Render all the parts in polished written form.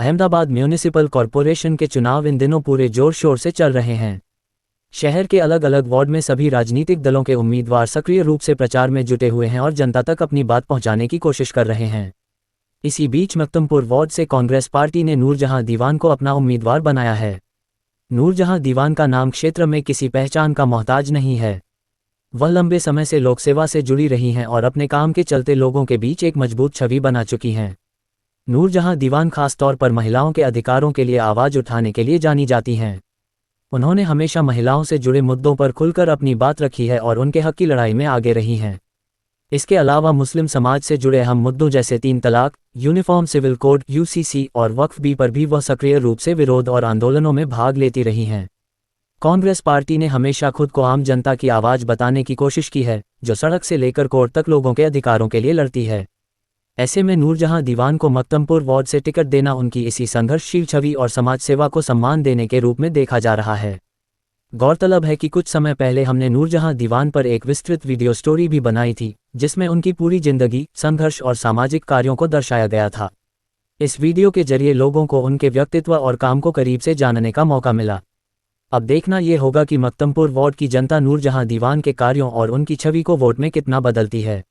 Ahmedabad municipal corporation के चुनाव इन दिनों पूरे जोर शोर से चल रहे हैं। शहर के अलग अलग वार्ड में सभी राजनीतिक दलों के उम्मीदवार सक्रिय रूप से प्रचार में जुटे हुए हैं और जनता तक अपनी बात पहुंचाने की कोशिश कर रहे हैं। इसी बीच मक्तमपुर वार्ड से कांग्रेस पार्टी ने नूरजहां दीवान को अपना उम्मीदवार बनाया है। नूरजहां दीवान का नाम क्षेत्र में किसी पहचान का मोहताज नहीं है। वह लंबे समय से लोक सेवा से जुड़ी रही हैं और अपने काम के चलते लोगों के बीच एक मजबूत छवि बना चुकी हैं। नूरजहां दीवान खास तौर पर महिलाओं के अधिकारों के लिए आवाज़ उठाने के लिए जानी जाती हैं। उन्होंने हमेशा महिलाओं से जुड़े मुद्दों पर खुलकर अपनी बात रखी है और उनके हक की लड़ाई में आगे रही हैं। इसके अलावा मुस्लिम समाज से जुड़े अहम मुद्दों जैसे 3 तलाक, यूनिफॉर्म सिविल कोड (यूसीसी) और वक्फ बी पर भी वह सक्रिय रूप से विरोध और आंदोलनों में भाग लेती रही हैं। कांग्रेस पार्टी ने हमेशा खुद को आम जनता की आवाज़ बताने की कोशिश की है, जो सड़क से लेकर कोर्ट तक लोगों के अधिकारों के लिए लड़ती है। ऐसे में नूरजहां दीवान को मक्तमपुर वार्ड से टिकट देना उनकी इसी संघर्षशील छवि और समाज सेवा को सम्मान देने के रूप में देखा जा रहा है। गौरतलब है कि कुछ समय पहले हमने नूरजहां दीवान पर एक विस्तृत वीडियो स्टोरी भी बनाई थी, जिसमें उनकी पूरी जिंदगी, संघर्ष और सामाजिक कार्यों को दर्शाया गया था। इस वीडियो के जरिए लोगों को उनके व्यक्तित्व और काम को करीब से जानने का मौका मिला। अब देखना ये होगा कि मक्तमपुर वार्ड की जनता नूरजहां दीवान के कार्यों और उनकी छवि को वोट में कितना बदलती है।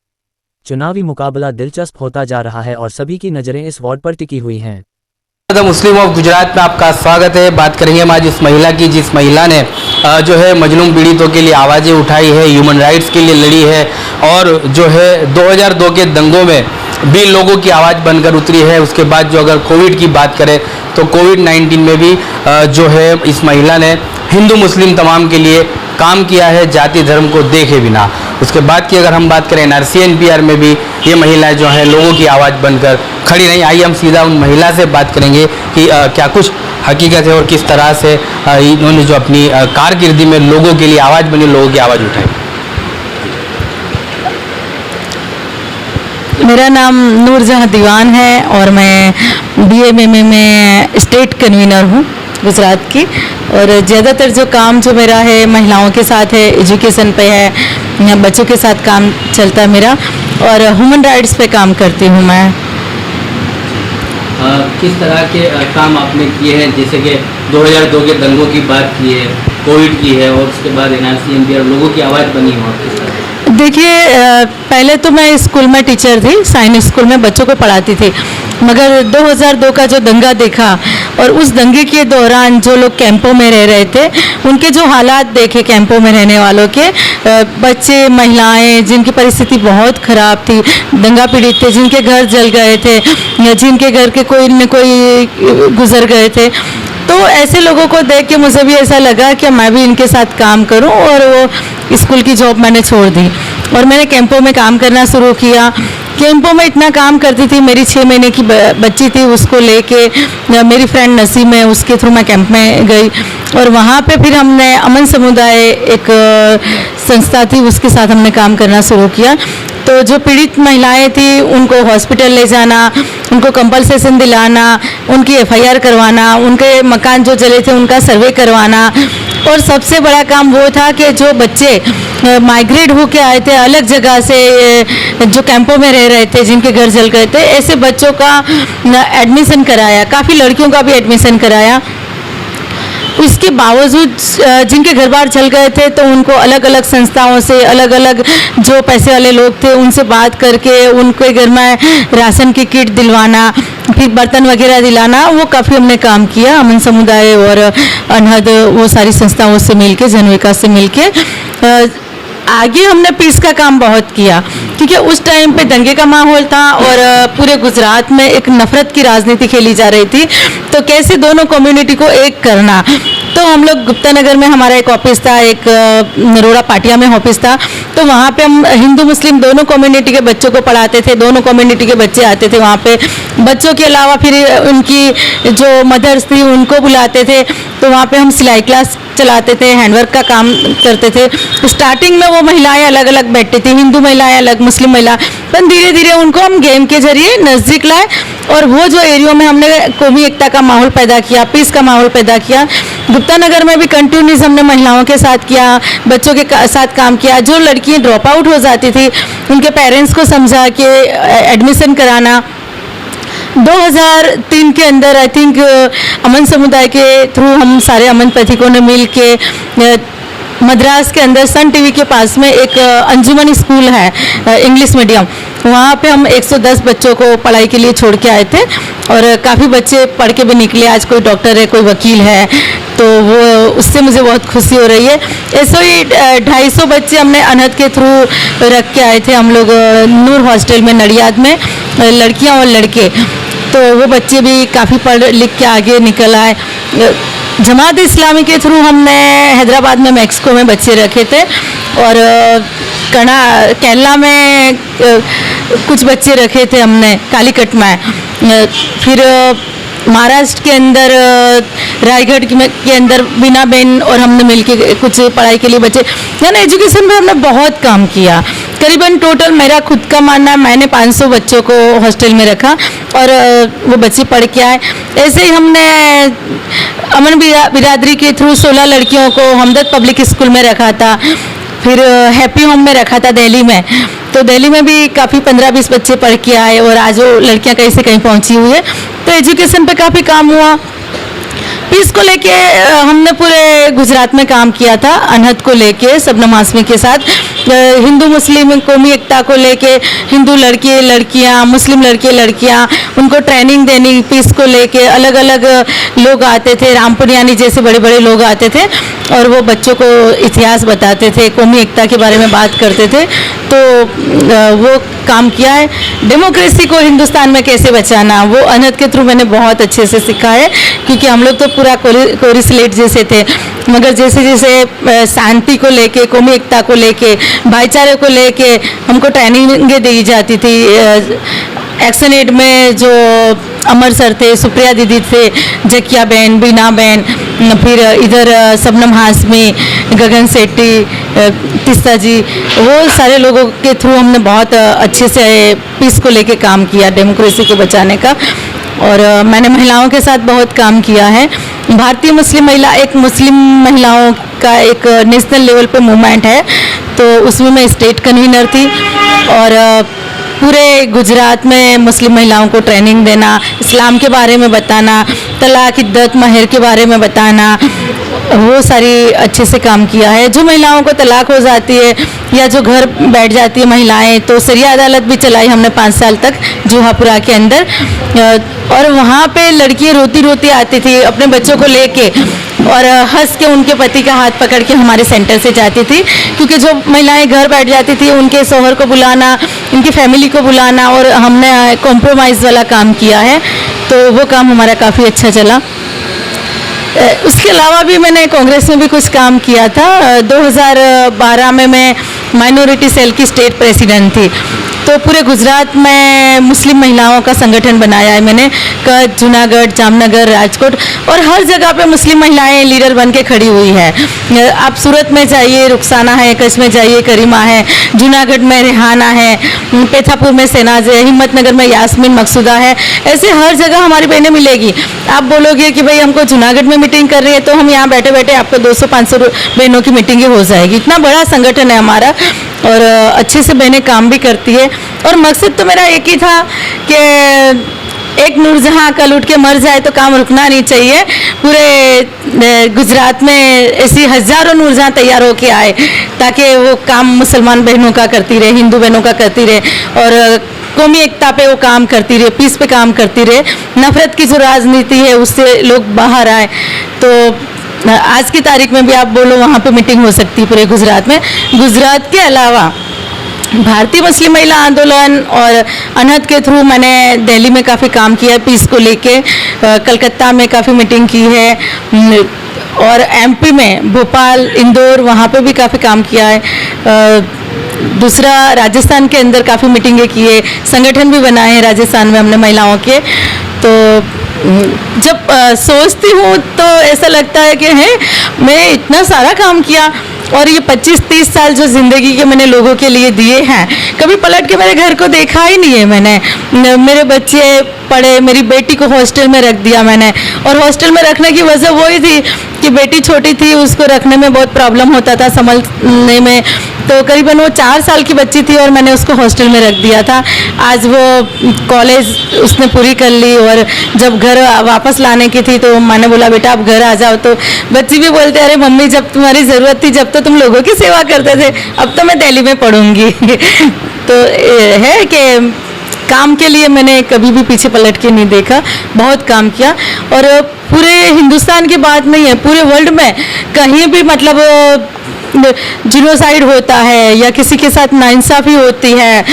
चुनावी मुकाबला दिलचस्प होता जा रहा है और सभी की नज़रें इस वार्ड पर टिकी हुई हैं। मुस्लिम ऑफ गुजरात में आपका स्वागत है। बात करेंगे हम आज उस महिला की जिस महिला ने जो है मजलूम पीड़ितों के लिए आवाज़ें उठाई है, ह्यूमन राइट्स के लिए लड़ी है और जो है 2002 के दंगों में भी लोगों की आवाज़ बनकर उतरी है। उसके बाद जो अगर कोविड की बात करें तो कोविड-19 में भी जो है इस महिला ने हिंदू मुस्लिम तमाम के लिए काम किया है, जाति धर्म को देखे बिना। उसके बाद की अगर हम बात करें NRC NPR में भी ये महिलाएं जो है लोगों की आवाज़ बनकर खड़ी रही। आइए हम सीधा उन महिला से बात करेंगे कि क्या कुछ हकीकत है और किस तरह से इन्होंने जो अपनी कारकिर्दी में लोगों के लिए आवाज़ बनी, लोगों की आवाज़ उठाई। मेरा नाम नूरजहां दीवान है और मैं BMMA में स्टेट कन्वीनर हूँ गुजरात की। और ज़्यादातर जो काम जो मेरा है महिलाओं के साथ है, एजुकेशन पे है, बच्चों के साथ काम चलता है मेरा और ह्यूमन राइट्स पे काम करती हूँ मैं। किस तरह के काम आपने किए हैं, जैसे कि 2002 के दंगों की बात की है, कोविड की है और उसके बाद NRC NPR लोगों की आवाज़ बनी हो, किस तरह? देखिए, पहले तो मैं स्कूल में टीचर थी, साइंस स्कूल में बच्चों को पढ़ाती थी, मगर 2002 का जो दंगा देखा और उस दंगे के दौरान जो लोग कैंपों में रह रहे थे उनके जो हालात देखे, कैंपों में रहने वालों के बच्चे, महिलाएं जिनकी परिस्थिति बहुत ख़राब थी, दंगा पीड़ित थे, जिनके घर जल गए थे या जिनके घर के कोई न कोई गुजर गए थे, तो ऐसे लोगों को देख के मुझे भी ऐसा लगा कि मैं भी इनके साथ काम करूं और वो स्कूल की जॉब मैंने छोड़ दी और मैंने कैंपों में काम करना शुरू किया। कैंपों में इतना काम करती थी, मेरी 6 महीने की बच्ची थी, उसको लेके मेरी फ्रेंड नसीम है, उसके थ्रू मैं कैंप में गई और वहाँ पे फिर हमने अमन समुदाय एक संस्था थी, उसके साथ हमने काम करना शुरू किया। तो जो पीड़ित महिलाएं थी उनको हॉस्पिटल ले जाना, उनको कंपल्सेशन दिलाना, उनकी FIR करवाना, उनके मकान जो जले थे उनका सर्वे करवाना और सबसे बड़ा काम वो था कि जो बच्चे माइग्रेट होके आए थे अलग जगह से, जो कैंपों में रह रहे थे, जिनके घर जल गए थे, ऐसे बच्चों का एडमिशन कराया, काफ़ी लड़कियों का भी एडमिशन कराया। इसके बावजूद जिनके घर बार जल गए थे तो उनको अलग अलग संस्थाओं से, अलग अलग जो पैसे वाले लोग थे उनसे बात करके उनके घर में राशन की किट दिलवाना, फिर बर्तन वगैरह दिलाना, वो काफ़ी हमने काम किया। अमन समुदाय और अनहद वो सारी संस्थाओं से मिलके, जन विकास से मिलके आगे हमने पीस का काम बहुत किया, क्योंकि उस टाइम पे दंगे का माहौल था और पूरे गुजरात में एक नफरत की राजनीति खेली जा रही थी। तो कैसे दोनों कम्युनिटी को एक करना, तो हम लोग गुप्ता नगर में हमारा एक ऑफिस था, एक नरोड़ा पाटिया में ऑफिस था, तो वहाँ पे हम हिंदू मुस्लिम दोनों कम्युनिटी के बच्चों को पढ़ाते थे, दोनों कम्युनिटी के बच्चे आते थे वहाँ पे। बच्चों के अलावा फिर उनकी जो मदर्स थी उनको बुलाते थे, तो वहाँ पे हम सिलाई क्लास चलाते थे, हैंडवर्क का काम करते थे। स्टार्टिंग में वो महिलाएं अलग अलग बैठती थी, हिंदू महिलाएं अलग, मुस्लिम महिला, पर धीरे धीरे उनको हम गेम के जरिए नज़दीक लाए और वो जो एरिया में हमने कौमी एकता का माहौल पैदा किया, पीस का माहौल पैदा किया। गुप्ता नगर में भी कंटिन्यूस हमने महिलाओं के साथ किया, बच्चों के साथ काम किया। जो लड़कियां ड्रॉप आउट हो जाती थी उनके पेरेंट्स को समझा के एडमिशन कराना, 2003 के अंदर आई थिंक अमन समुदाय के थ्रू हम सारे अमन पथिकों ने मिल के मद्रास के अंदर सन टीवी के पास में एक अंजुमन स्कूल है इंग्लिश मीडियम, वहाँ पे हम 110 बच्चों को पढ़ाई के लिए छोड़ के आए थे और काफ़ी बच्चे पढ़ के भी निकले। आज कोई डॉक्टर है, कोई वकील है, तो वो उससे मुझे बहुत खुशी हो रही है। ऐसे ही 250 बच्चे हमने अनहद के थ्रू रख के आए थे हम लोग नूर हॉस्टल में नडियाद में, लड़कियां और लड़के। तो वो बच्चे भी काफ़ी पढ़ लिख के आगे निकल आए। जमात इस्लामी के थ्रू हमने हैदराबाद में मैक्सको में बच्चे रखे थे और केरला में कुछ बच्चे रखे थे हमने कालीकट में। फिर महाराष्ट्र के अंदर रायगढ़ के अंदर बीना बेन और हमने मिलके कुछ पढ़ाई के लिए बच्चे, यानी एजुकेशन में हमने बहुत काम किया। करीबन टोटल मेरा खुद का मानना है मैंने 500 बच्चों को हॉस्टल में रखा और वो बच्चे पढ़ के आए। ऐसे ही हमने अमन बिरादरी के थ्रू 16 लड़कियों को हमदर्द पब्लिक स्कूल में रखा था, फिर हैप्पी होम में रखा था दिल्ली में। तो दिल्ली में भी काफ़ी 15-20 बच्चे पढ़ के आए और आज वो लड़कियां कहीं से कहीं पहुंची हुई है। तो एजुकेशन पे काफ़ी काम हुआ। पीस को लेके हमने पूरे गुजरात में काम किया था, अनहद को लेके शबनम हाशमी के साथ, हिंदू मुस्लिम कौमी एकता को लेके, हिंदू लड़के लड़कियां, मुस्लिम लड़के लड़कियां, उनको ट्रेनिंग देनी पीस को लेके। अलग अलग लोग आते थे, रामपुरियानी जैसे बड़े बड़े लोग आते थे और वो बच्चों को इतिहास बताते थे, कौमी एकता के बारे में बात करते थे। तो वो काम किया है। डेमोक्रेसी को हिंदुस्तान में कैसे बचाना, वो अनहद के थ्रू मैंने बहुत अच्छे से सीखा है, क्योंकि हम लोग तो पूरा कोरी स्लेट जैसे थे, मगर जैसे जैसे शांति को लेके, कौमी एकता को लेके, भाईचारे को लेके हमको ट्रेनिंग दी जाती थी। एक्शन एड में जो अमर सर थे, सुप्रिया दीदी थे, जकिया बहन, बीना बहन, फिर इधर शबनम हाशमी, गगन सेट्टी, तिस्ता जी, वो सारे लोगों के थ्रू हमने बहुत अच्छे से पीस को लेके काम किया, डेमोक्रेसी को बचाने का। और मैंने महिलाओं के साथ बहुत काम किया है। भारतीय मुस्लिम महिला एक मुस्लिम महिलाओं का एक नेशनल लेवल पे मूवमेंट है, तो उसमें मैं स्टेट कन्वीनर थी और पूरे गुजरात में मुस्लिम महिलाओं को ट्रेनिंग देना, इस्लाम के बारे में बताना, तलाक, इद्दत, महर के बारे में बताना, वो सारी अच्छे से काम किया है। जो महिलाओं को तलाक हो जाती है या जो घर बैठ जाती है महिलाएं, तो सरिया अदालत भी चलाई हमने 5 साल तक जुहापुरा के अंदर। और वहाँ पे लड़कियाँ रोती रोती आती थी अपने बच्चों को लेके और हंस के उनके पति का हाथ पकड़ के हमारे सेंटर से जाती थी, क्योंकि जो महिलाएं घर बैठ जाती थी उनके शौहर को बुलाना, उनकी फैमिली को बुलाना, और हमने कॉम्प्रोमाइज़ वाला काम किया है, तो वो काम हमारा काफ़ी अच्छा चला। उसके अलावा भी मैंने कांग्रेस में भी कुछ काम किया था। 2012 में मैं माइनॉरिटी सेल की स्टेट प्रेसिडेंट थी, तो पूरे गुजरात में मुस्लिम महिलाओं का संगठन बनाया है मैंने, कच्छ, जूनागढ़, जामनगर, राजकोट, और हर जगह पे मुस्लिम महिलाएं लीडर बन के खड़ी हुई है। आप सूरत में जाइए, रुखसाना है, कच्छ में जाइए, करीमा है, जूनागढ़ में रेहाना है, पेथापुर में सेनाज है, हिम्मतनगर में यास्मीन मकसूदा है। ऐसे हर जगह हमारी बहनें मिलेगी। आप बोलोगे कि भाई हमको जूनागढ़ में मीटिंग कर रही है, तो हम यहाँ बैठे बैठे आपको 200-500 बहनों की मीटिंगें हो जाएगी। इतना बड़ा संगठन है हमारा और अच्छे से बहनें काम भी करती है। और मकसद तो मेरा एक ही था कि एक नूरजहां कल उठ के मर जाए तो काम रुकना नहीं चाहिए। पूरे गुजरात में ऐसी हज़ारों नूरजहां तैयार होके आए ताकि वो काम मुसलमान बहनों का करती रहे, हिंदू बहनों का करती रहे, और कौमी एकता पे वो काम करती रहे, पीस पे काम करती रहे। नफरत की जो राजनीति है उससे लोग बाहर आए। तो आज की तारीख में भी आप बोलो वहाँ पे मीटिंग हो सकती है पूरे गुजरात में। गुजरात के अलावा भारतीय मुस्लिम महिला आंदोलन और अनहद के थ्रू मैंने दिल्ली में काफ़ी काम किया है पीस को लेके, कलकत्ता में काफ़ी मीटिंग की है, और एमपी में भोपाल, इंदौर, वहाँ पे भी काफ़ी काम किया है। दूसरा राजस्थान के अंदर काफ़ी मीटिंगें की है, संगठन भी बनाए हैं राजस्थान में हमने महिलाओं के। तो जब सोचती हूँ तो ऐसा लगता है कि है मैं इतना सारा काम किया, और ये 25-30 साल जो ज़िंदगी के मैंने लोगों के लिए दिए हैं, कभी पलट के मेरे घर को देखा ही नहीं है मैंने। मेरे बच्चे पढ़े, मेरी बेटी को हॉस्टल में रख दिया मैंने, और हॉस्टल में रखने की वजह वही थी क्योंकि बेटी छोटी थी, उसको रखने में बहुत प्रॉब्लम होता था, संभलने में। तो करीबन वो 4 साल की बच्ची थी और मैंने उसको हॉस्टल में रख दिया था। आज वो कॉलेज उसने पूरी कर ली और जब घर वापस लाने की थी तो मैंने बोला बेटा आप घर आ जाओ। तो बच्ची भी बोलते अरे मम्मी जब तुम्हारी ज़रूरत थी जब तो तुम लोगों की सेवा करते थे, अब तो मैं दिल्ली में पढ़ूंगी। तो है कि काम के लिए मैंने कभी भी पीछे पलट के नहीं देखा, बहुत काम किया। और पूरे हिंदुस्तान की बात नहीं है, पूरे वर्ल्ड में कहीं भी मतलब जिनोसाइड होता है या किसी के साथ नाइंसाफ़ी होती है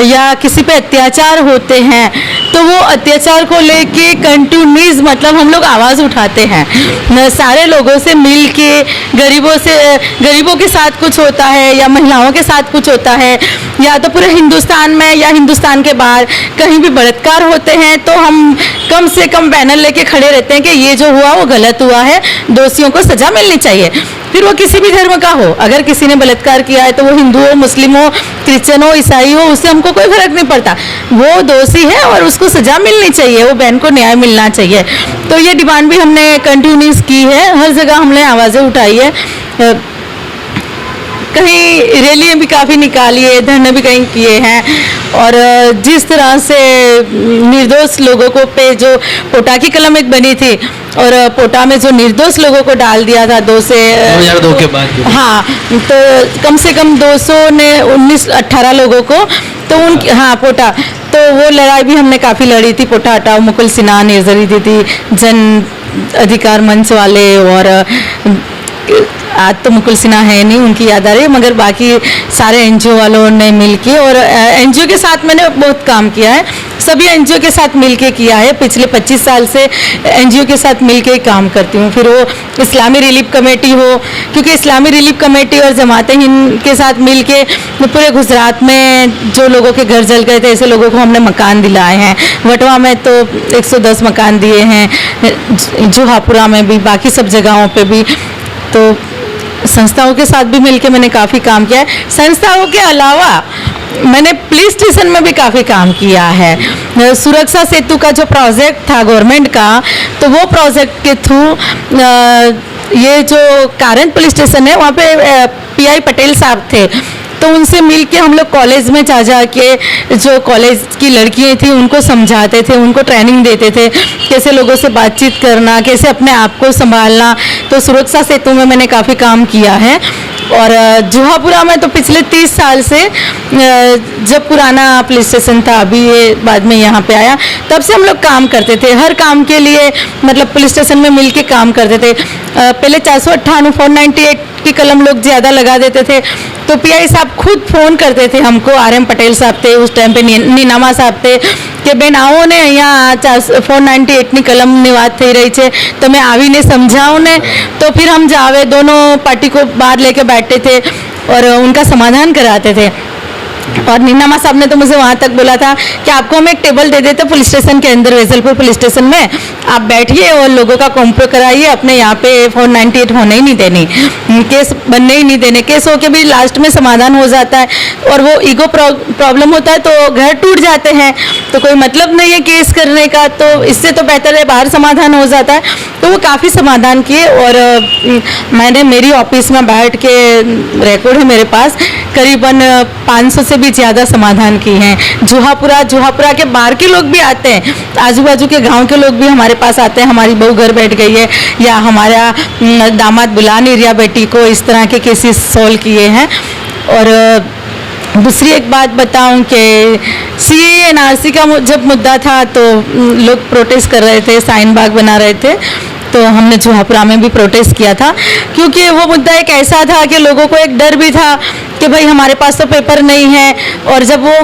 या किसी पे अत्याचार होते हैं, तो वो अत्याचार को लेके कंटिन्यूस मतलब हम लोग आवाज़ उठाते हैं। सारे लोगों से मिल के गरीबों के साथ कुछ होता है या महिलाओं के साथ कुछ होता है या तो पूरे हिंदुस्तान में या हिंदुस्तान के बाहर कहीं भी बलात्कार होते हैं, तो हम कम से कम बैनर लेके खड़े रहते हैं कि ये जो हुआ वो गलत हुआ है, दोषियों को सज़ा मिलनी चाहिए। फिर वो किसी भी धर्म का हो, अगर किसी ने बलात्कार किया है तो वो हिंदू हो, मुस्लिम हो, क्रिश्चियन हो, ईसाई हो, उससे हमको कोई फर्क नहीं पड़ता, वो दोषी है और उसको सज़ा मिलनी चाहिए, वो बहन को न्याय मिलना चाहिए। तो ये डिमांड भी हमने कंटिन्यूस की है, हर जगह हमने आवाज़ें उठाई है, कहीं रैलियाँ भी काफ़ी निकाली है, धरने भी कहीं किए हैं। और जिस तरह से निर्दोष लोगों को पे जो पोटा की कलम एक बनी थी और पोटा में जो निर्दोष लोगों को डाल दिया था 2002 के बाद, हाँ, तो कम से कम 218 लोगों को, तो उन हाँ पोटा, तो वो लड़ाई भी हमने काफ़ी लड़ी थी। पोटा हटाओ, मुकुल सिन्हा, निर्जरी दीदी, जन अधिकार मंच वाले, और आज तो मुकुल सिन्हा है नहीं, उनकी याद आ रही है, मगर बाकी सारे एनजीओ वालों ने मिलके, और एनजीओ के साथ मैंने बहुत काम किया है, सभी एनजीओ के साथ मिलके किया है। पिछले 25 साल से एनजीओ के साथ मिलके काम करती हूँ। फिर वो इस्लामी रिलीफ कमेटी हो, क्योंकि इस्लामी रिलीफ कमेटी और जमात हिंद के साथ मिलके पूरे गुजरात में जो लोगों के घर जल गए थे, ऐसे लोगों को हमने मकान दिलाए हैं। वटवा में तो 110 मकान दिए हैं, जोहापुरा में भी, बाकी सब जगहों पे भी। तो संस्थाओं के साथ भी मिलके मैंने काफ़ी काम किया है। संस्थाओं के अलावा मैंने पुलिस स्टेशन में भी काफ़ी काम किया है। सुरक्षा सेतु का जो प्रोजेक्ट था गवर्नमेंट का, तो वो प्रोजेक्ट के थ्रू ये जो कारंज पुलिस स्टेशन है वहाँ पे पीआई पटेल साहब थे, तो उनसे मिलके हम लोग कॉलेज में जा के जो कॉलेज की लड़कियां थी उनको समझाते थे, उनको ट्रेनिंग देते थे, कैसे लोगों से बातचीत करना, कैसे अपने आप को संभालना। तो सुरक्षा सेतु में मैंने काफ़ी काम किया है। और जोहापुरा में तो पिछले 30 साल से, जब पुराना पुलिस स्टेशन था, अभी ये बाद में यहाँ पे आया, तब से हम लोग काम करते थे। हर काम के लिए मतलब पुलिस स्टेशन में मिल के काम करते थे। पहले 498 498 की कलम लोग ज़्यादा लगा देते थे, तो पीआई साहब खुद फ़ोन करते थे हमको, RM पटेल साहब थे उस टाइम पे, नीनामा साहब थे, કે બેન આવો ને અહીંયા 498ની कलम ની વાત થઈ રહી છે, તમે આવીને સમજાવો ને। तो फिर हम जावे, दोनों पार्टी को बाहर लेके बैठते थे और उनका समाधान कराते थे। और नीनामा साहब ने तो मुझे वहाँ तक बोला था कि आपको हम एक टेबल दे देते पुलिस स्टेशन के अंदर, वेजलपुर पुलिस स्टेशन में, आप बैठिए और लोगों का कॉम्प्रो कराइए, अपने यहाँ पे 498 होने ही नहीं देनी, केस बनने ही नहीं देने। केस होके भी लास्ट में समाधान हो जाता है, और वो ईगो प्रॉब्लम होता है तो घर टूट जाते हैं, तो कोई मतलब नहीं है केस करने का, तो इससे तो बेहतर है बाहर समाधान हो जाता है। तो वो काफ़ी समाधान किए, और मैंने मेरी ऑफिस में बैठ के, रिकॉर्ड है मेरे पास, करीबन 500 से भी ज़्यादा समाधान की हैं। जोहापुरा के बाहर के लोग भी आते हैं, आजू बाजू के गांव के लोग भी हमारे पास आते हैं, हमारी बहू घर बैठ गई है या हमारा दामाद बुला नहीं रिया बेटी को, इस तरह के केसेस सॉल्व किए हैं। और दूसरी एक बात बताऊं कि CAA NRC का जब मुद्दा था तो लोग प्रोटेस्ट कर रहे थे, साइन बाग बना रहे थे, तो हमने जोहापुरा में भी प्रोटेस्ट किया था, क्योंकि वो मुद्दा एक ऐसा था कि लोगों को एक डर भी था कि भाई हमारे पास तो पेपर नहीं है, और जब वो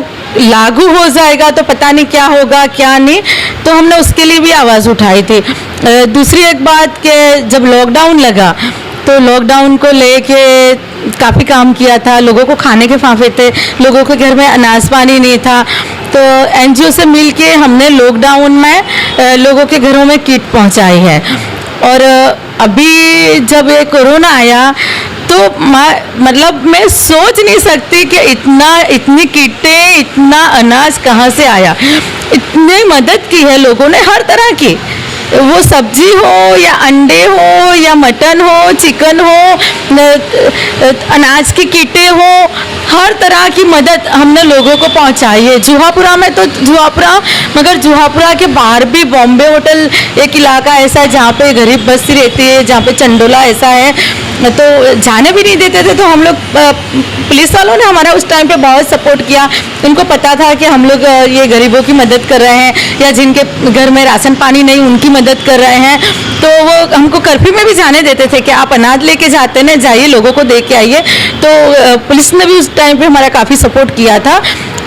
लागू हो जाएगा तो पता नहीं क्या होगा क्या नहीं, तो हमने उसके लिए भी आवाज़ उठाई थी। दूसरी एक बात कि जब लॉकडाउन लगा तो लॉकडाउन को लेके काफ़ी काम किया था, लोगों को खाने के फाफे थे, लोगों के घर में अनाज पानी नहीं था, तो NGO से मिलके हमने लॉकडाउन में लोगों के घरों में किट पहुंचाई है। और अभी जब ये कोरोना आया तो मतलब मैं सोच नहीं सकती कि इतनी किटें, इतना अनाज कहाँ से आया। इतनी मदद की है लोगों ने, हर तरह की, वो सब्जी हो या अंडे हो या मटन हो, चिकन हो, अनाज की किटें हो, हर तरह की मदद हमने लोगों को पहुंचाई है। जुहापुरा में तो जुहापुरा, मगर जुहापुरा के बाहर भी बॉम्बे होटल एक इलाका ऐसा है जहाँ पे गरीब बस्ती रहती है, जहाँ पे चंडोला ऐसा है, तो जाने भी नहीं देते थे। तो हम लोग पुलिस वालों ने हमारा उस टाइम पे बहुत सपोर्ट किया। उनको पता था कि हम लोग ये गरीबों की मदद कर रहे हैं या जिनके घर में राशन पानी नहीं उनकी मदद कर रहे हैं, तो वो हमको कर्फ्यू में भी जाने देते थे कि आप अनाज लेके जाते ना, जाइए लोगों को दे के आइए। तो पुलिस ने भी उस टाइम पे हमारा काफ़ी सपोर्ट किया था।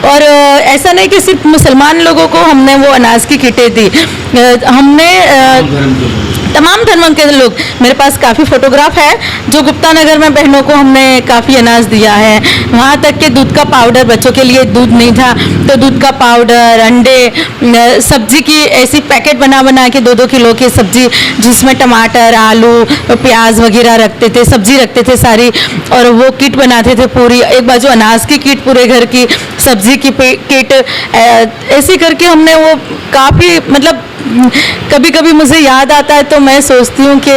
और ऐसा नहीं कि सिर्फ मुसलमान लोगों को हमने वो अनाज की किटें दी, हमने तमाम धर्मों के लोग, मेरे पास काफ़ी फोटोग्राफ है जो गुप्ता नगर में बहनों को हमने काफ़ी अनाज दिया है। वहाँ तक के दूध का पाउडर, बच्चों के लिए दूध नहीं था तो दूध का पाउडर, अंडे, सब्जी की ऐसी पैकेट बना बना के 2-2 किलो की सब्जी जिसमें टमाटर, आलू, प्याज वगैरह रखते थे, सब्जी रखते थे सारी, और वो किट बनाते थे पूरी। एक बाजू अनाज की किट पूरे घर की, सब्जी की किट, ऐसे करके हमने वो काफ़ी, मतलब कभी कभी मुझे याद आता है तो मैं सोचती हूँ कि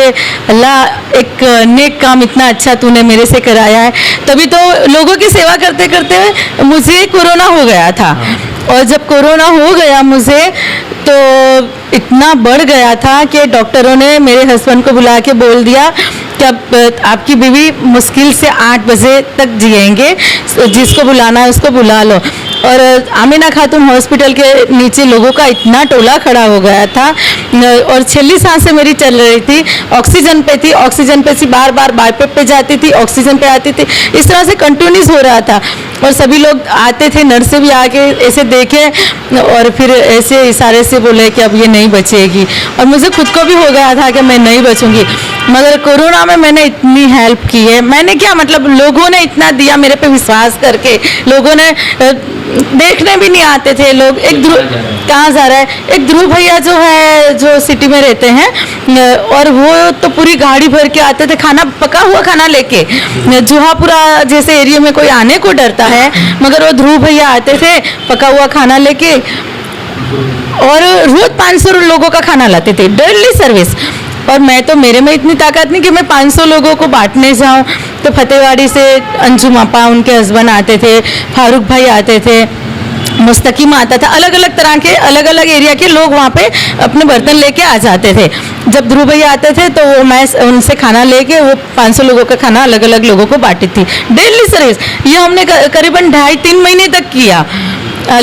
अल्लाह एक नेक काम इतना अच्छा तूने मेरे से कराया है। तभी तो लोगों की सेवा करते करते मुझे कोरोना हो गया था, और जब कोरोना हो गया मुझे तो इतना बढ़ गया था कि डॉक्टरों ने मेरे हस्बैंड को बुला के बोल दिया कि अब आपकी बीवी मुश्किल से 8 बजे तक जिएंगे, जिसको बुलाना है उसको बुला लो। और आमिना खातून हॉस्पिटल के नीचे लोगों का इतना टोला खड़ा हो गया था, और छेली सांसें मेरी चल रही थी, ऑक्सीजन पे थी, ऑक्सीजन पे से बार बार बाईपेप पे जाती थी, ऑक्सीजन पे आती थी, इस तरह से कंटिन्यूस हो रहा था। और सभी लोग आते थे, नर्सें भी आके ऐसे देखे और फिर ऐसे इशारे से बोले कि अब ये नहीं बचेगी, और मुझे खुद को भी हो गया था कि मैं नहीं बचूंगी। मगर कोरोना में मैंने इतनी हेल्प की है, मैंने क्या, मतलब लोगों ने इतना दिया मेरे पे विश्वास करके, लोगों ने देखने भी नहीं आते थे लोग। एक ध्रुव, कहाँ जा रहा है, एक ध्रुव भैया जो है जो सिटी में रहते हैं, और वो तो पूरी गाड़ी भर के आते थे, खाना, पका हुआ खाना लेके। जुहापुरा जैसे एरिया में कोई आने को डरता है, मगर वो ध्रुव भैया आते थे पका हुआ खाना लेके, और रोज 500 लोगों का खाना लाते थे, डेली सर्विस। और मैं तो, मेरे में इतनी ताकत नहीं कि मैं 500 लोगों को बांटने जाऊं। तो फतेहवाड़ी से अंजुम आपा, उनके हस्बैंड आते थे, फारूक भाई आते थे, मुस्तकीम आता था, अलग अलग तरह के, अलग अलग एरिया के लोग वहाँ पे अपने बर्तन लेके आ जाते थे। जब ध्रुव भैया आते थे तो वो, मैं उनसे खाना लेके वो 500 लोगों का खाना अलग अलग लोगों को बांटी थी, डेली सर्विस। ये हमने करीबन 2.5-3 महीने तक किया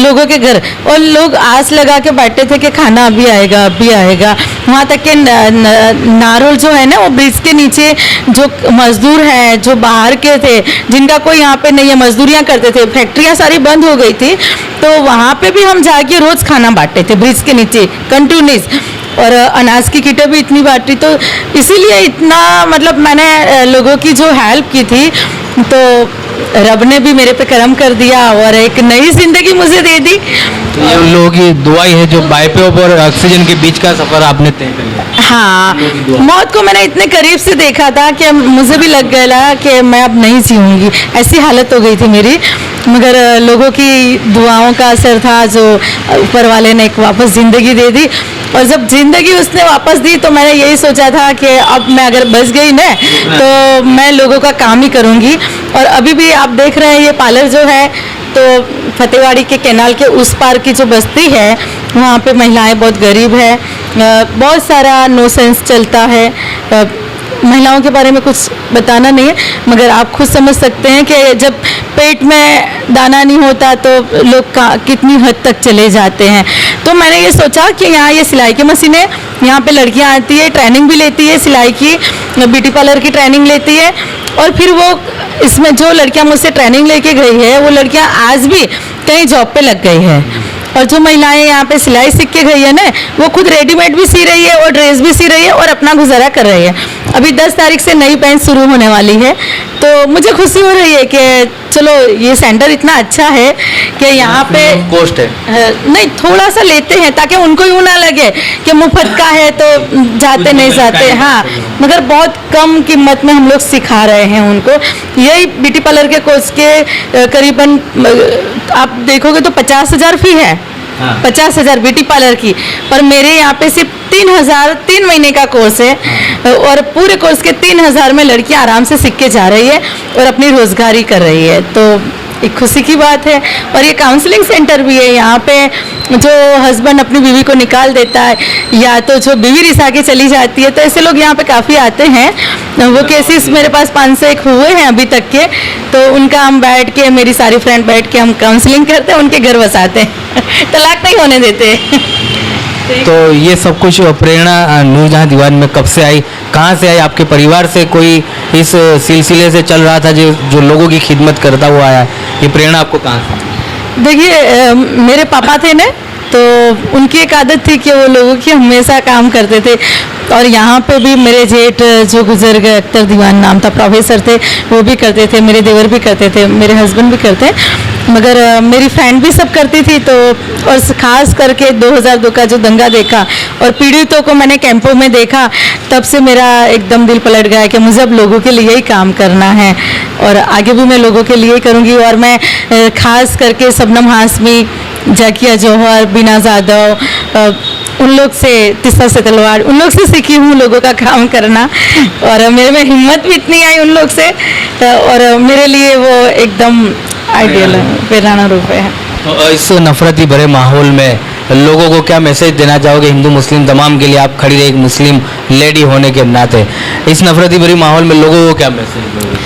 लोगों के घर, और लोग आस लगा के बैठे थे कि खाना अभी आएगा, अभी आएगा। वहाँ तक के नारोल जो है ना, वो ब्रिज के नीचे जो मजदूर हैं, जो बाहर के थे, जिनका कोई यहाँ पे नहीं है, मजदूरियाँ करते थे, फैक्ट्रियाँ सारी बंद हो गई थी, तो वहाँ पे भी हम जाके रोज़ खाना बांटते थे ब्रिज के नीचे कंटिन्यूस। और अनाज की किटें भी इतनी बांटी, तो इसीलिए इतना, मतलब मैंने लोगों की जो हेल्प की थी, तो रब ने भी मेरे पे करम कर दिया और एक नई जिंदगी मुझे दे दी। ये उन लोगों की दुआ ही है जो बाईपेप और ऑक्सीजन के बीच का सफर आपने तय कर लिया। हाँ, मौत को मैंने इतने करीब से देखा था कि मुझे भी लग गया कि मैं अब नहीं जीऊंगी, ऐसी हालत हो गई थी मेरी। मगर लोगों की दुआओं का असर था, जो ऊपर वाले ने एक वापस ज़िंदगी दे दी। और जब ज़िंदगी उसने वापस दी तो मैंने यही सोचा था कि अब मैं अगर बच गई ना तो मैं लोगों का काम ही करूँगी। और अभी भी आप देख रहे हैं ये पार्लर जो है, तो फतेहवाड़ी के कैनाल के उस पार की जो बस्ती है, वहाँ पे महिलाएं बहुत गरीब है, बहुत सारा नो सेंस चलता है। महिलाओं के बारे में कुछ बताना नहीं है, मगर आप खुद समझ सकते हैं कि जब पेट में दाना नहीं होता तो लोग कितनी हद तक चले जाते हैं। तो मैंने ये सोचा कि यहाँ ये सिलाई की मशीनें, यहाँ पे लड़कियाँ आती है, ट्रेनिंग भी लेती है, सिलाई की, ब्यूटी पार्लर की ट्रेनिंग लेती है, और फिर वो इसमें जो लड़कियाँ मुझसे ट्रेनिंग लेके गई है वो लड़कियाँ आज भी कहीं जॉब पे लग गई है। और जो महिलाएं यहाँ पे सिलाई सीख के गई है ना, वो खुद रेडीमेड भी सी रही है और ड्रेस भी सी रही है और अपना गुजारा कर रही है। अभी 10 तारीख से नई बैच शुरू होने वाली है, तो मुझे खुशी हो रही है कि चलो ये सेंटर इतना अच्छा है कि यहाँ पे कॉस्ट है नहीं, थोड़ा सा लेते हैं ताकि उनको यूँ ना लगे कि मुफ्त का है तो जाते नहीं जाते। हाँ, मगर बहुत कम कीमत में हम लोग सिखा रहे हैं उनको। यही ब्यूटी पार्लर के कोर्स के करीबन आप देखोगे तो 50,000 फी है हाँ। 50,000 ब्यूटी पार्लर की, और मेरे यहाँ पे सिर्फ 3,000 3 महीने का कोर्स है, और पूरे कोर्स के 3,000 में लड़कियाँ आराम से सीख के जा रही है और अपनी रोजगारी कर रही है। तो एक खुशी की बात है। और ये काउंसलिंग सेंटर भी है, यहाँ पे जो हस्बैंड अपनी बीवी को निकाल देता है या तो जो बीवी रिसा के चली जाती है, तो ऐसे लोग यहाँ पे काफ़ी आते हैं। वो केसेस मेरे पास 5 से 1 हुए हैं अभी तक के, तो उनका हम बैठ के, मेरी सारी फ्रेंड बैठ के हम काउंसलिंग करते हैं, उनके घर बसाते हैं तलाक नहीं होने देते। तो ये सब कुछ प्रेरणा नूरजहां दीवान में कब से आई, कहाँ से आई? आपके परिवार से कोई इस सिलसिले से चल रहा था जो लोगों की खिदमत करता हुआ आया? ये प्रेरणा आपको कहाँ से? देखिए, मेरे पापा थे ना, तो उनकी एक आदत थी कि वो लोगों की हमेशा काम करते थे। और यहाँ पे भी मेरे जेठ जो गुजर गए, अख्तर दीवान नाम था, प्रोफेसर थे, वो भी करते थे, मेरे देवर भी करते थे, मेरे हस्बैंड भी करते हैं, मगर मेरी फ्रेंड भी सब करती थी। तो और ख़ास करके 2002 का जो दंगा देखा और पीड़ितों को मैंने कैंपों में देखा, तब से मेरा एकदम दिल पलट गया कि मुझे अब लोगों के लिए ही काम करना है, और आगे भी मैं लोगों के लिए ही करूँगी। और मैं ख़ास करके शबनम हाशमी, जाकिया जौहर, बीना जाधव, उन लोग से, तिस्सा से तलवार, उन लोग से सीखी हूँ लोगों का काम करना, और मेरे में हिम्मत भी इतनी आई उन लोग से, और मेरे लिए वो एकदम आइडियल है, प्रेरणा रूप है। तो इस नफरती भरे माहौल में लोगों को क्या मैसेज देना चाहोगे? हिंदू मुस्लिम तमाम के लिए आप खड़ी रही एक मुस्लिम लेडी होने के नाते, इस नफरती भरी माहौल में लोगों को क्या मैसेज दोगे?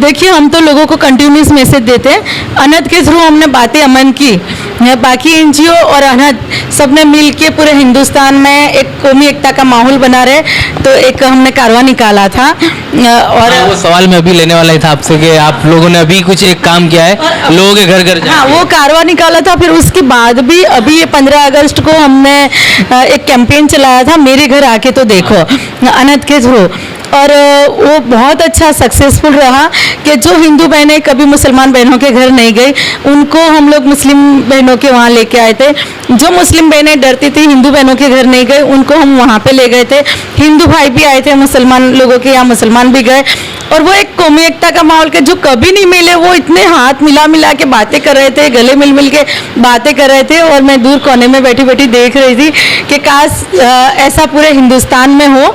देखिए, हम तो लोगों को कंटिन्यूस मैसेज देते हैं। अनहद के थ्रू हमने बातें अमन की, बाकी एनजीओ और अनहद सब ने मिल के पूरे हिंदुस्तान में एक कौमी एकता का माहौल बना रहे, तो एक हमने कारवां निकाला था। और वो सवाल मैं अभी लेने वाला ही था आपसे कि आप लोगों ने अभी कुछ एक काम किया है लोगों के घर घर। हाँ, वो कारवां निकाला था। फिर उसके बाद भी अभी ये 15 अगस्त को हमने एक कैंपेन चलाया था, मेरे घर आके तो देखो, अनहद के थ्रू, और वो बहुत अच्छा सक्सेसफुल रहा कि जो हिंदू बहनें कभी मुसलमान बहनों के घर नहीं गई, उनको हम लोग मुस्लिम बहनों के वहाँ लेके आए थे। जो मुस्लिम बहनें डरती थी हिंदू बहनों के घर नहीं गए, उनको हम वहाँ पे ले गए थे। हिंदू भाई भी आए थे मुसलमान लोगों के यहाँ, मुसलमान भी गए, और वो एक कौमी एकता का माहौल के जो कभी नहीं मिले, वो इतने हाथ मिला मिला के बातें कर रहे थे, गले मिल मिल के बातें कर रहे थे। और मैं दूर कोने में बैठी बैठी देख रही थी कि काश ऐसा पूरे हिंदुस्तान में हो।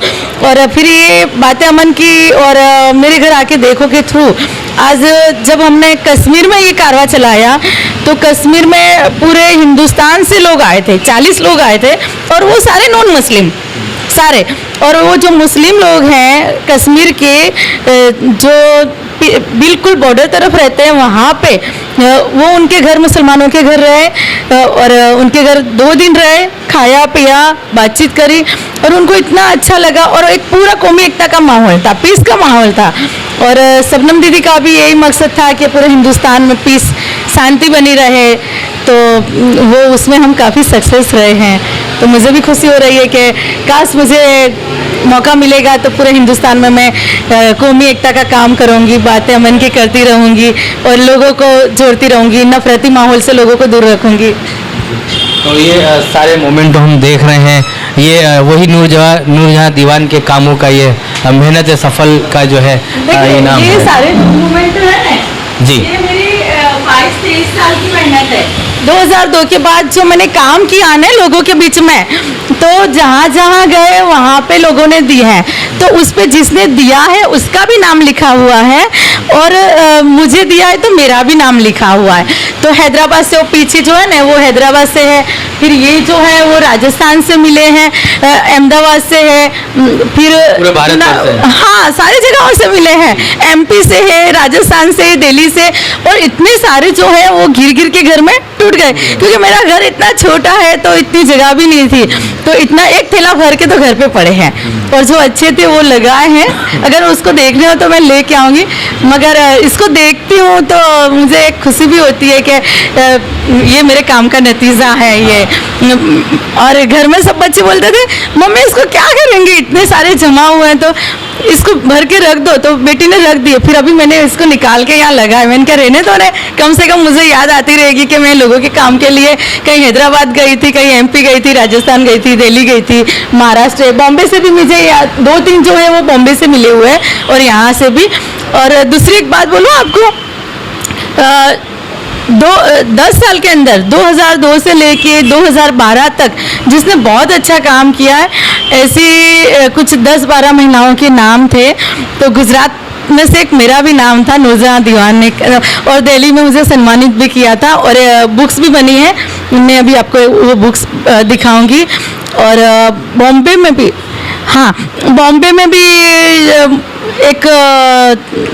और फिर ये बातें अमन की, और मेरे घर आके देखो के थ्रू आज जब हमने कश्मीर में ये कारवां चलाया, तो कश्मीर में पूरे हिंदुस्तान से लोग आए थे, 40 लोग आए थे, और वो सारे नॉन मुस्लिम सारे। और वो जो मुस्लिम लोग हैं कश्मीर के, जो बिल्कुल बॉर्डर तरफ रहते हैं, वहाँ पे वो उनके घर, मुसलमानों के घर रहे, और उनके घर 2 दिन रहे, खाया पिया, बातचीत करी, और उनको इतना अच्छा लगा। और एक पूरा कौमी एकता का माहौल था, पीस का माहौल था। और शबनम दीदी का भी यही मकसद था कि पूरे हिंदुस्तान में पीस, शांति बनी रहे, तो वो उसमें हम काफ़ी सक्सेस रहे हैं। तो मुझे भी खुशी हो रही है कि काश मुझे मौका मिलेगा तो पूरे हिंदुस्तान में मैं कौमी एकता का काम करूंगी, बातें अमन की करती रहूंगी, और लोगों को जोड़ती रहूंगी, नफरती माहौल से लोगों को दूर रखूंगी। तो ये सारे मोमेंट हम देख रहे हैं, ये वही नूरजहां दीवान के कामों का ये मेहनत सफल का जो है ये नाम ये है। सारे मोमेंट है जी, ये मेरी 22-23 साल की मेहनत है। 2002 के बाद जो मैंने काम किया ना लोगों के बीच में, तो जहाँ जहाँ गए वहाँ पे लोगों ने दी है, तो उस पे जिसने दिया है उसका भी नाम लिखा हुआ है, और मुझे दिया है तो मेरा भी नाम लिखा हुआ है। तो हैदराबाद से वो पीछे जो है ना, वो हैदराबाद से है, फिर ये जो है वो राजस्थान से मिले हैं, अहमदाबाद से है, फिर पूरे भारत भर से। हाँ, सारी जगहों से मिले हैं, एमपी से है, राजस्थान से, दिल्ली से, और इतने सारे जो है वो घिर घिर के घर में टूट गए, क्योंकि मेरा घर इतना छोटा है तो इतनी जगह भी नहीं थी, तो इतना एक थैला भर के तो घर पे पड़े हैं, और जो अच्छे थे वो लगाए हैं। अगर उसको देखने हो तो मैं लेके आऊँगी, मगर इसको देखती हूँ तो मुझे एक खुशी भी होती है कि ये मेरे काम का नतीजा है ये। और घर में सब बच्चे बोलते थे मम्मी इसको क्या करेंगे, इतने सारे जमा हुए हैं तो इसको भर के रख दो, तो बेटी ने रख दिए। फिर अभी मैंने इसको निकाल के यहाँ लगाया, मैंने क्या रहने दो, कम से कम मुझे याद आती रहेगी कि मैं लोगों के काम के लिए कहीं हैदराबाद गई थी, कहीं एमपी गई थी, राजस्थान गई थी, दिल्ली गई थी, महाराष्ट्र, बॉम्बे से भी मुझे याद 2-3 जो है वो बॉम्बे से मिले हुए हैं, और यहाँ से भी। और दूसरी एक बात बोलूँ आपको, 10 साल के अंदर 2002 से लेके 2012 तक जिसने बहुत अच्छा काम किया है, ऐसी कुछ 10-12 महिलाओं के नाम थे। तो गुजरात में से एक मेरा भी नाम था, नूरजहां दीवान ने, और दिल्ली में मुझे सम्मानित भी किया था, और बुक्स भी बनी है। मैं अभी आपको वो बुक्स दिखाऊंगी। और बॉम्बे में भी, हाँ, बॉम्बे में भी एक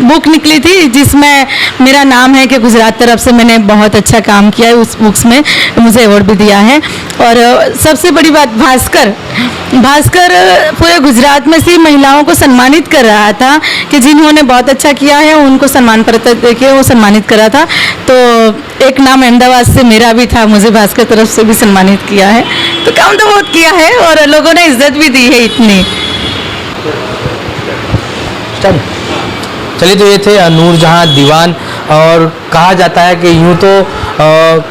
बुक निकली थी जिसमें मेरा नाम है कि गुजरात तरफ से मैंने बहुत अच्छा काम किया है। उस बुक्स में मुझे अवार्ड भी दिया है। और सबसे बड़ी बात, भास्कर पूरे गुजरात में से महिलाओं को सम्मानित कर रहा था कि जिन्होंने बहुत अच्छा किया है उनको सम्मान पत्र देके वो सम्मानित कर रहा था। तो एक नाम अहमदाबाद से मेरा भी था, मुझे भास्कर तरफ से भी सम्मानित किया है। तो काम तो बहुत किया है और लोगों ने इज्जत भी दी है इतनी। चलिए, तो ये थे नूरजहां दीवान। और कहा जाता है कि यूं तो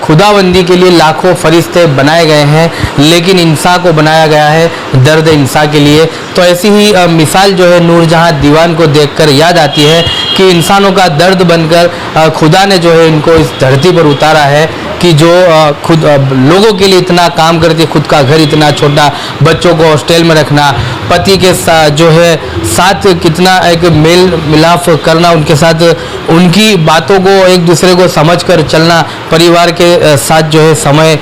खुदाबंदी के लिए लाखों फरिश्ते बनाए गए हैं, लेकिन इंसान को बनाया गया है दर्द इंसान के लिए। तो ऐसी ही मिसाल जो है नूरजहां दीवान को देखकर याद आती है कि इंसानों का दर्द बनकर खुदा ने जो है इनको इस धरती पर उतारा है कि जो खुद लोगों के लिए इतना काम करती है, खुद का घर इतना छोटा, बच्चों को हॉस्टल में रखना, पति के साथ जो है साथ कितना एक मेल मिलाप करना, उनके साथ उनकी बातों को एक दूसरे को समझकर चलना, परिवार के साथ जो है समय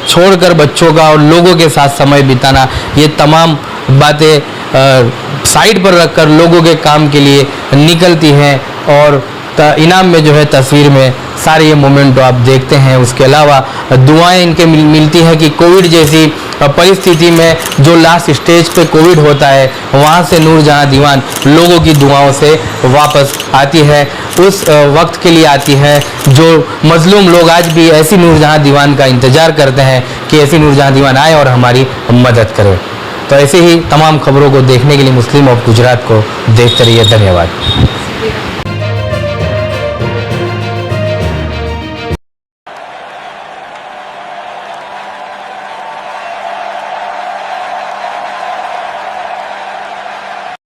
छोड़कर बच्चों का और लोगों के साथ समय बिताना, ये तमाम बातें साइड पर रखकर लोगों के काम के लिए निकलती हैं। और इनाम में जो है तस्वीर में सारे ये मोमेंट आप देखते हैं। उसके अलावा दुआएं इनके मिलती हैं कि कोविड जैसी परिस्थिति में जो लास्ट स्टेज पे कोविड होता है, वहाँ से नूरजहां दीवान लोगों की दुआओं से वापस आती है, उस वक्त के लिए आती है जो मजलूम लोग आज भी ऐसी नूरजहां दीवान का इंतज़ार करते हैं कि ऐसी नूरजहां दीवान आए और हमारी मदद करे। तो ऐसे ही तमाम खबरों को देखने के लिए मुस्लिम ऑफ गुजरात को देखते रहिए। धन्यवाद।